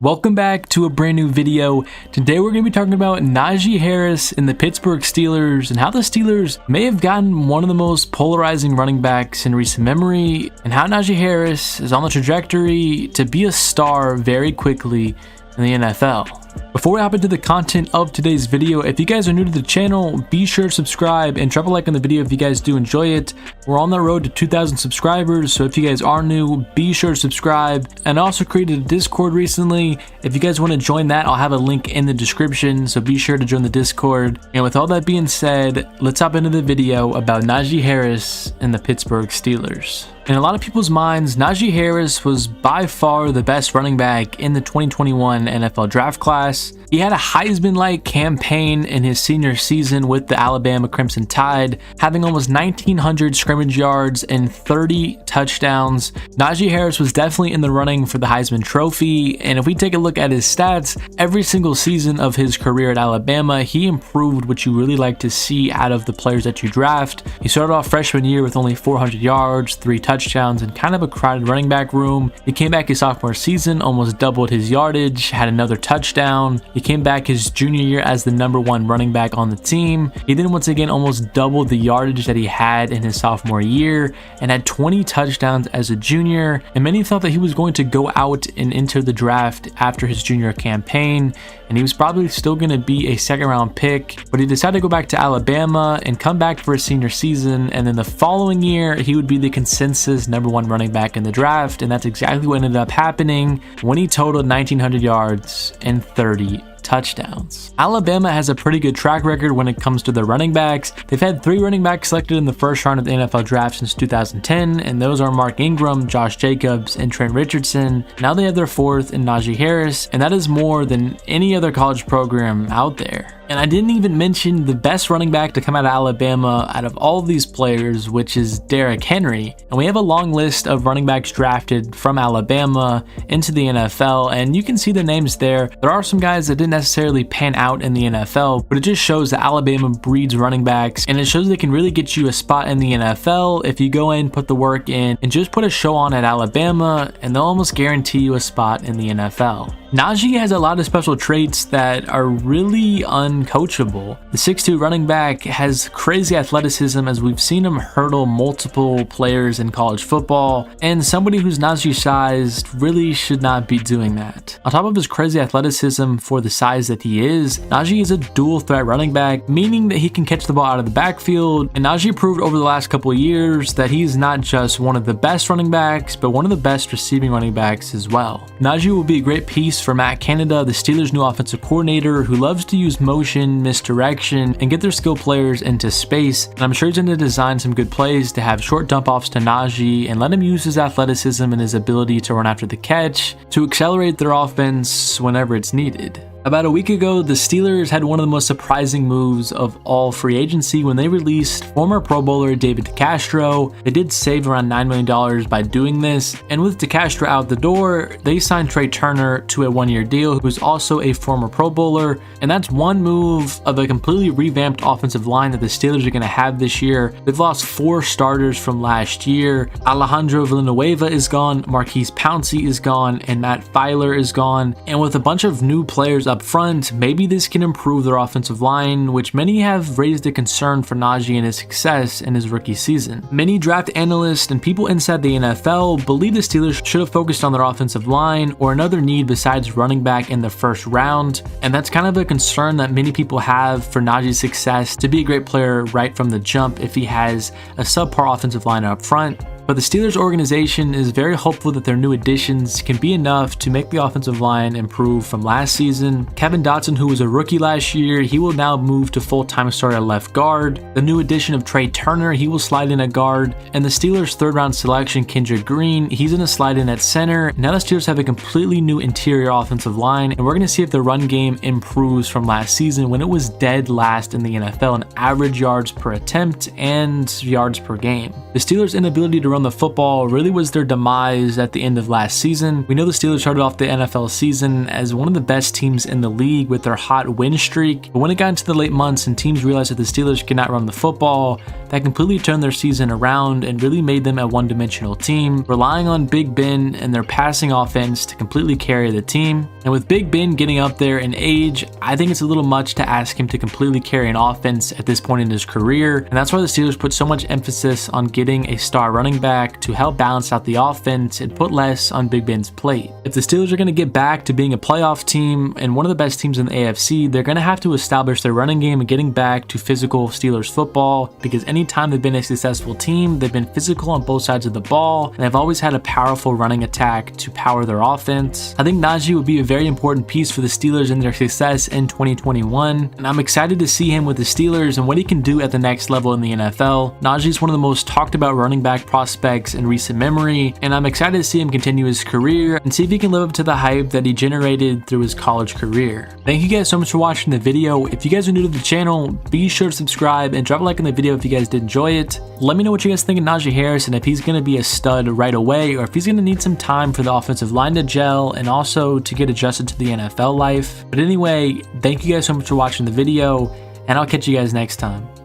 Welcome back to a brand new video. Today we're going to be talking about Najee Harris and the Pittsburgh Steelers and how the Steelers may have gotten one of the most polarizing running backs in recent memory, and how Najee Harris is on the trajectory to be a star very quickly in the NFL. Before we hop into the content of today's video, if you guys are new to the channel, be sure to subscribe and drop a like on the video if you guys do enjoy it. We're on the road to 2,000 subscribers, so if you guys are new, be sure to subscribe. And I also created a Discord recently. If you guys want to join that, I'll have a link in the description, so be sure to join the Discord. And with all that being said, let's hop into the video about Najee Harris and the Pittsburgh Steelers. In a lot of people's minds, Najee Harris was by far the best running back in the 2021 NFL draft class. He had a Heisman-like campaign in his senior season with the Alabama Crimson Tide, having almost 1,900 scrimmage yards and 30 touchdowns. Najee Harris was definitely in the running for the Heisman Trophy, and if we take a look at his stats, every single season of his career at Alabama, he improved what you really like to see out of the players that you draft. He started off freshman year with only 400 yards, 3 touchdowns, and kind of a crowded running back room. He came back his sophomore season, almost doubled his yardage, had another touchdown. He came back his junior year as the #1 running back on the team. He then once again almost doubled the yardage that he had in his sophomore year and had 20 touchdowns as a junior. And many thought that he was going to go out and enter the draft after his junior campaign, and he was probably still going to be a second-round pick, but he decided to go back to Alabama and come back for his senior season, and then the following year he would be the consensus #1 running back in the draft, and that's exactly what ended up happening when he totaled 1,900 yards and 30 touchdowns. Alabama has a pretty good track record when it comes to their running backs. They've had 3 running backs selected in the first round of the NFL draft since 2010, and those are Mark Ingram, Josh Jacobs, and Trent Richardson. Now they have their 4th in Najee Harris, and that is more than any other college program out there. And I didn't even mention the best running back to come out of Alabama out of all of these players, which is Derrick Henry. And we have a long list of running backs drafted from Alabama into the NFL, and you can see the names there. There are some guys that didn't necessarily pan out in the NFL, but it just shows that Alabama breeds running backs, and it shows they can really get you a spot in the NFL if you go in, put the work in, and just put a show on at Alabama, and they'll almost guarantee you a spot in the NFL. Najee has a lot of special traits that are really uncoachable. The 6'2 running back has crazy athleticism, as we've seen him hurdle multiple players in college football, and somebody who's Najee sized really should not be doing that. On top of his crazy athleticism for the size that he is, Najee is a dual threat running back, meaning that he can catch the ball out of the backfield, and Najee proved over the last couple of years that he's not just one of the best running backs, but one of the best receiving running backs as well. Najee will be a great piece for Matt Canada, the Steelers' new offensive coordinator, who loves to use motion, misdirection, and get their skill players into space. And I'm sure he's going to design some good plays to have short dump offs to Najee and let him use his athleticism and his ability to run after the catch to accelerate their offense whenever it's needed. About a week ago, the Steelers had one of the most surprising moves of all free agency when they released former Pro Bowler David DeCastro. They did save around $9 million by doing this, and with DeCastro out the door, they signed Trey Turner to a 1-year deal, who's also a former Pro Bowler, and that's one move of a completely revamped offensive line that the Steelers are going to have this year. They've lost 4 starters from last year. Alejandro Villanueva is gone, Marquise Pouncey is gone, and Matt Filer is gone, and with a bunch of new players up front, maybe this can improve their offensive line, which many have raised a concern for Najee and his success in his rookie season. Many draft analysts and people inside the NFL believe the Steelers should have focused on their offensive line or another need besides running back in the first round, and that's kind of a concern that many people have for Najee's success to be a great player right from the jump if he has a subpar offensive line up front. But the Steelers organization is very hopeful that their new additions can be enough to make the offensive line improve from last season. Kevin Dotson, who was a rookie last year, he will now move to full-time starter at left guard. The new addition of Trey Turner, he will slide in at guard. And the Steelers' 3rd-round selection, Kendrick Green, he's going to slide in at center. Now the Steelers have a completely new interior offensive line, and we're going to see if the run game improves from last season when it was dead last in the NFL in average yards per attempt and yards per game. The Steelers' inability to run run the football really was their demise at the end of last season. We know the Steelers started off the NFL season as one of the best teams in the league with their hot win streak, but when it got into the late months and teams realized that the Steelers could not run the football, that completely turned their season around and really made them a one-dimensional team, relying on Big Ben and their passing offense to completely carry the team. And with Big Ben getting up there in age, I think it's a little much to ask him to completely carry an offense at this point in his career, and that's why the Steelers put so much emphasis on getting a star running back to help balance out the offense and put less on Big Ben's plate. If the Steelers are going to get back to being a playoff team and one of the best teams in the AFC, they're going to have to establish their running game and getting back to physical Steelers football, because anytime they've been a successful team, they've been physical on both sides of the ball, and they've always had a powerful running attack to power their offense. I think Najee would be a very important piece for the Steelers in their success in 2021, and I'm excited to see him with the Steelers and what he can do at the next level in the NFL. Najee is one of the most talked about running back prospects in recent memory, and I'm excited to see him continue his career and see if he can live up to the hype that he generated through his college career. Thank you guys so much for watching the video. If you guys are new to the channel, be sure to subscribe and drop a like on the video if you guys did enjoy it. Let me know what you guys think of Najee Harris and if he's going to be a stud right away or if he's going to need some time for the offensive line to gel and also to get adjusted to the NFL life. But anyway, thank you guys so much for watching the video, and I'll catch you guys next time.